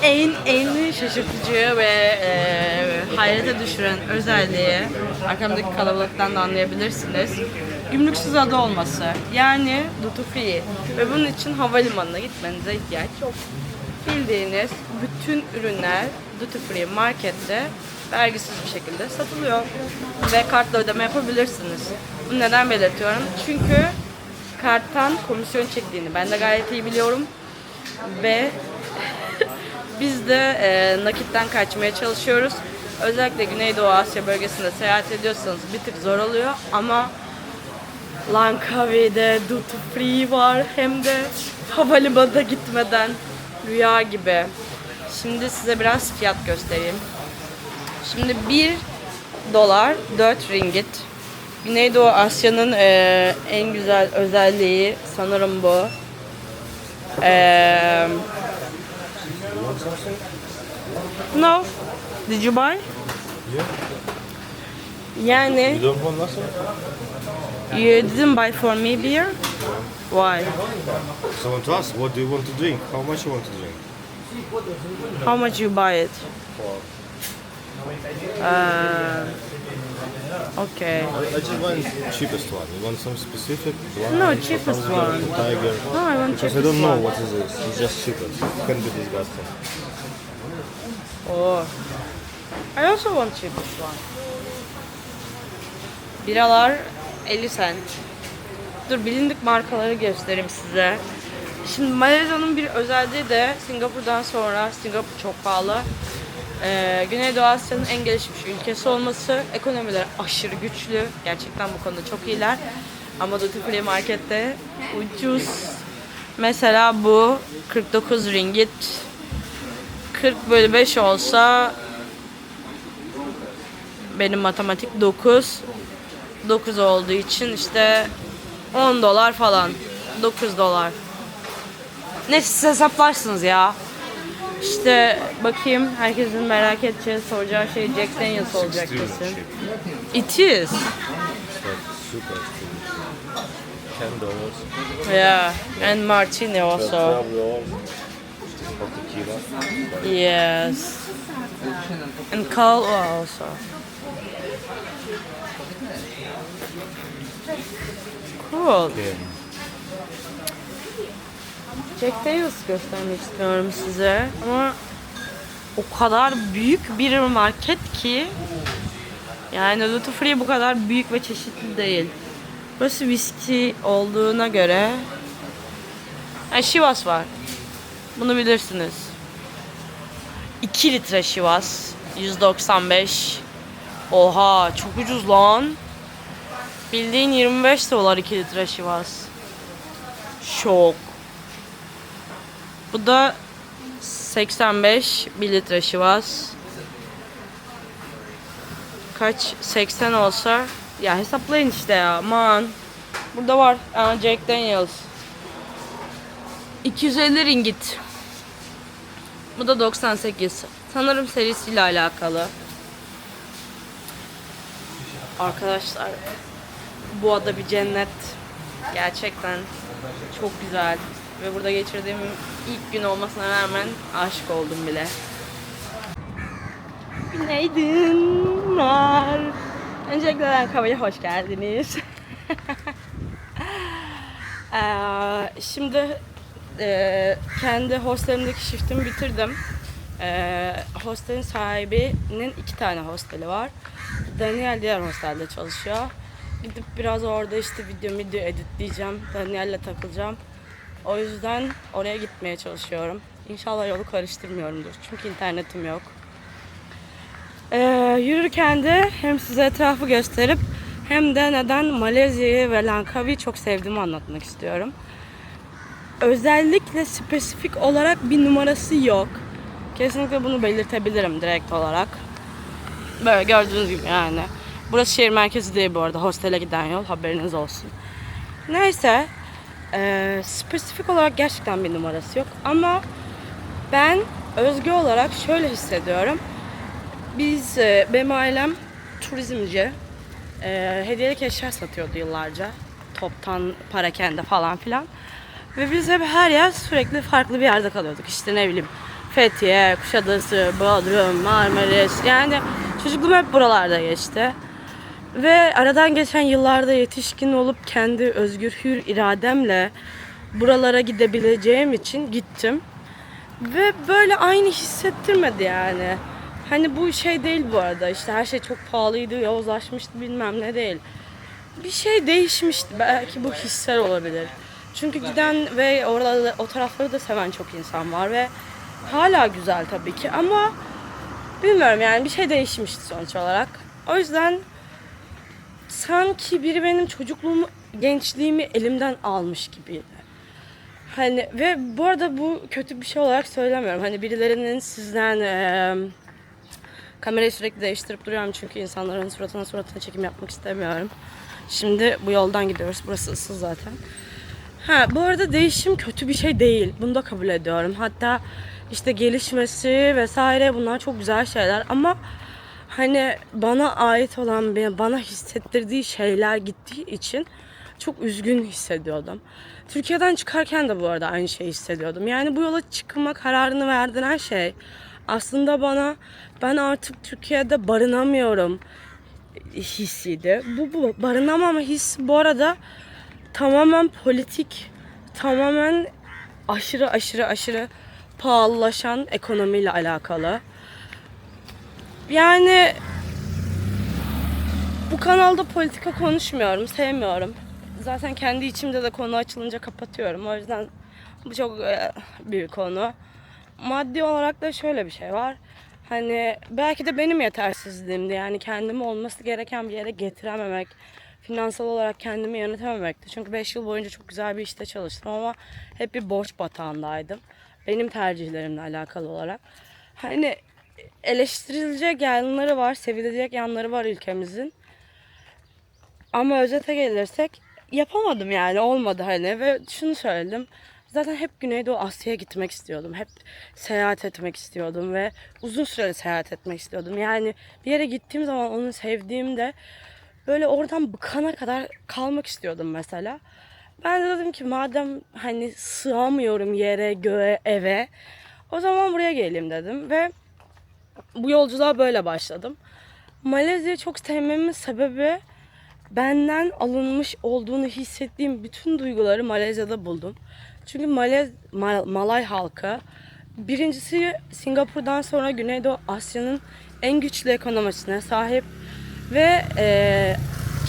en şaşırtıcı ve hayrete düşüren özelliği, arkamdaki kalabalıktan da anlayabilirsiniz, gümrüksüz ada olması. Yani duty free ve bunun için havalimanına gitmenize ihtiyaç yok. Bildiğiniz bütün ürünler duty free markette vergisiz bir şekilde satılıyor ve kartla ödeme yapabilirsiniz. Bunu neden belirtiyorum? Çünkü karttan komisyon çektiğini ben de gayet iyi biliyorum ve biz de nakitten kaçmaya çalışıyoruz. Özellikle Güneydoğu Asya bölgesinde seyahat ediyorsanız bir tık zor oluyor ama Langkawi'de duty free var, hem de havalimanına gitmeden, rüya gibi. Şimdi size biraz fiyat göstereyim. Şimdi 1 dolar 4 ringgit. Güneydoğu Asya'nın en güzel özelliği sanırım bu. No. Did you buy? Yeah. Yani You don't want nothing? you didn't buy for me beer? Why? Someone to ask, what do you want to drink? How much you want to drink? How much you buy it? Okay. I just want cheapest one. You want some specific? Blind, No, cheapest one. Tiger. No, I want Because I cheapest don't know one. what is this. It's just cheapest. It can be disgusting. Oh. I also want cheapest one. Biralar 50 cent. Dur, bilindik markaları göstereyim size. Şimdi Malezya'nın bir özelliği de Singapur'dan sonra, Singapur çok pahalı, Güneydoğu Asya'nın en gelişmiş ülkesi olması, ekonomileri aşırı güçlü. Gerçekten bu konuda çok iyiler. Ama duty free markette ucuz. Mesela bu 49 ringgit. 40 bölü 5 olsa benim matematik 9. 9 olduğu için işte 10 dolar falan. 9 dolar. Ne, siz hesaplarsınız ya. İşte bakayım, herkesin merak edeceği, soracağı şey Jack Daniels olacak Extremely kesin. cheap. It is. It's like super expensive. $10. Yeah, and martini also. $12 for tequila. Yes. And Kahlua also. Cool. Yeah. Jack Daniels göstermek istiyorum size ama o kadar büyük bir market ki, yani duty free bu kadar büyük ve çeşitli değil. Burası viski olduğuna göre Chivas var. Bunu bilirsiniz. 2 litre Chivas 195. Oha, çok ucuz lan. Bildiğin 25 dolar 2 litre Chivas. Şok. Bu da 85 1 litre Chivas. Kaç? 80 olsa ya, hesaplayın işte ya. Aman. Burada var. Jack Daniels. 250 ringgit. Bu da 98. Sanırım serisiyle alakalı. Arkadaşlar, bu ada bir cennet. Gerçekten çok güzel. Ve burada geçirdiğim ilk gün olmasına rağmen aşık oldum bile. Günaydınlar. Öncelikle Langkawi'ye hoş geldiniz. Şimdi kendi hostelimdeki shiftimi bitirdim. Hostelin sahibinin 2 tane hosteli var. Daniel diğer hostelde çalışıyor. Gidip biraz orada işte video editleyeceğim. Daniel'le takılacağım. O yüzden oraya gitmeye çalışıyorum. İnşallah yolu karıştırmıyorumdur. Çünkü internetim yok. Yürürken de hem size etrafı gösterip hem de neden Malezya'yı ve Langkawi'yi çok sevdiğimi anlatmak istiyorum. Özellikle spesifik olarak bir numarası yok. Kesinlikle bunu belirtebilirim direkt olarak. Böyle gördüğünüz gibi yani. Burası şehir merkezi değil bu arada. Hostele giden yol, haberiniz olsun. Neyse. Spesifik olarak gerçekten bir numarası yok. Ama ben Özge olarak şöyle hissediyorum. Benim ailem turizmci. Hediyelik eşya satıyordu yıllarca. Toptan, parakende falan filan. Ve biz hep her yer sürekli farklı bir yerde kalıyorduk. İşte ne bileyim, Fethiye, Kuşadası, Bodrum, Marmaris. Yani çocukluğum hep buralarda geçti. Ve aradan geçen yıllarda yetişkin olup kendi özgür hür irademle buralara gidebileceğim için gittim. Ve böyle aynı hissettirmedi yani. Hani bu şey değil bu arada, işte her şey çok pahalıydı, yozlaşmıştı bilmem ne değil. Bir şey değişmişti, belki bu hissel olabilir. Çünkü giden ve orada o tarafları da seven çok insan var ve hala güzel tabii ki ama bilmiyorum yani bir şey değişmişti sonuç olarak. O yüzden sanki biri benim çocukluğumu, gençliğimi elimden almış gibiydi. Hani ve bu arada bu kötü bir şey olarak söylemiyorum. Hani birilerinin sizden kamerayı sürekli değiştirip duruyorum çünkü insanların suratına çekim yapmak istemiyorum. Şimdi bu yoldan gidiyoruz. Burası ıssız zaten. Bu arada değişim kötü bir şey değil. Bunu da kabul ediyorum. Hatta işte gelişmesi vesaire bunlar çok güzel şeyler ama hani bana ait olan, bana hissettirdiği şeyler gittiği için çok üzgün hissediyordum. Türkiye'den çıkarken de bu arada aynı şeyi hissediyordum. Yani bu yola çıkma kararını verdiren şey aslında bana ben artık Türkiye'de barınamıyorum hissiydi. Bu barınamama hissi bu arada tamamen politik, tamamen aşırı pahalılaşan ekonomiyle alakalı. Yani bu kanalda politika konuşmuyorum, sevmiyorum. Zaten kendi içimde de konu açılınca kapatıyorum. O yüzden bu çok büyük konu. Maddi olarak da şöyle bir şey var. Hani belki de benim yetersizliğimdi. Yani kendimi olması gereken bir yere getirememek, finansal olarak kendimi yönetememekti. Çünkü 5 yıl boyunca çok güzel bir işte çalıştım ama hep bir borç batağındaydım. Benim tercihlerimle alakalı olarak. Hani eleştirilecek yanları var, sevilecek yanları var ülkemizin. Ama özete gelirsek yapamadım yani, olmadı hani ve şunu söyledim. Zaten hep Güneydoğu Asya'ya gitmek istiyordum. Hep seyahat etmek istiyordum ve uzun süreli seyahat etmek istiyordum. Yani bir yere gittiğim zaman onu sevdiğimde böyle oradan bıkana kadar kalmak istiyordum mesela. Ben de dedim ki madem hani sığamıyorum yere, göğe, eve, o zaman buraya geleyim dedim ve bu yolculuğa böyle başladım. Malezya'yı çok sevmemin sebebi benden alınmış olduğunu hissettiğim bütün duyguları Malezya'da buldum. Çünkü Malay halkı birincisi Singapur'dan sonra Güneydoğu Asya'nın en güçlü ekonomisine sahip ve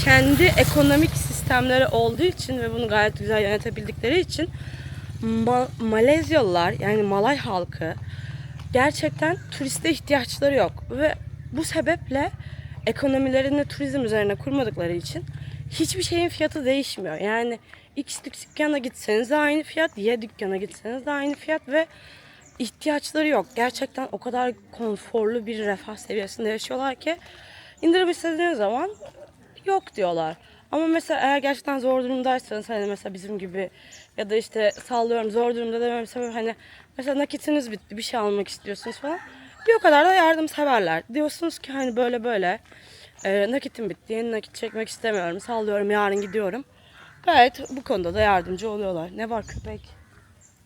kendi ekonomik sistemleri olduğu için ve bunu gayet güzel yönetebildikleri için Malezyalılar yani Malay halkı gerçekten turiste ihtiyaçları yok ve bu sebeple ekonomilerini turizm üzerine kurmadıkları için hiçbir şeyin fiyatı değişmiyor. Yani X dükkana gitseniz de aynı fiyat, Y dükkana gitseniz de aynı fiyat ve ihtiyaçları yok. Gerçekten o kadar konforlu bir refah seviyesinde yaşıyorlar ki indirim istediğiniz zaman yok diyorlar. Ama mesela eğer gerçekten zor durumdaysanız hani mesela bizim gibi ya da işte sallıyorum zor durumda demem sebep hani mesela nakitiniz bitti bir şey almak istiyorsunuz falan. Bir o kadar da yardımseverler. Diyorsunuz ki hani böyle nakitim bitti, yeni nakit çekmek istemiyorum, sallıyorum yarın gidiyorum. Gayet bu konuda da yardımcı oluyorlar. Ne var köpek?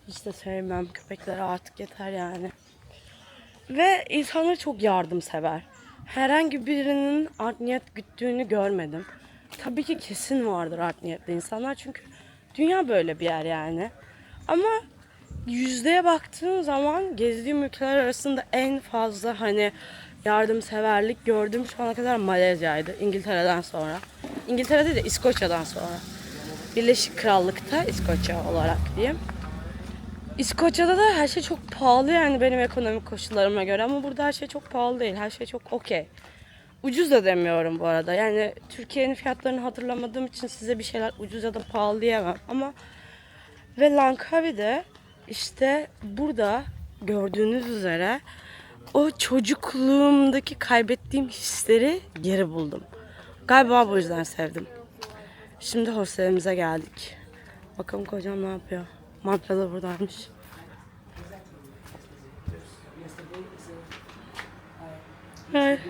Hiç de sevmem köpekleri, artık yeter yani. Ve insanlar çok yardımsever. Herhangi birinin art niyet güttüğünü görmedim. Tabii ki kesin vardır art niyetli insanlar çünkü dünya böyle bir yer yani. Ama yüzdeye baktığım zaman gezdiğim ülkeler arasında en fazla hani yardımseverlik gördüğüm şu ana kadar Malezya'ydı. İngiltere'den sonra. İngiltere'de de İskoçya'dan sonra. Birleşik Krallık'ta İskoçya olarak diyeyim. İskoçya'da da her şey çok pahalı yani benim ekonomik koşullarıma göre ama burada her şey çok pahalı değil. Her şey çok okey. Ucuz da demiyorum bu arada. Yani Türkiye'nin fiyatlarını hatırlamadığım için size bir şeyler ucuz ya da pahalı diyemem ama ve Langkawi'de işte burada gördüğünüz üzere o çocukluğumdaki kaybettiğim hisleri geri buldum. Galiba bu yüzden sevdim. Şimdi hostelimize geldik. Bakalım kocam ne yapıyor. Mantra da buradaymış. Evet.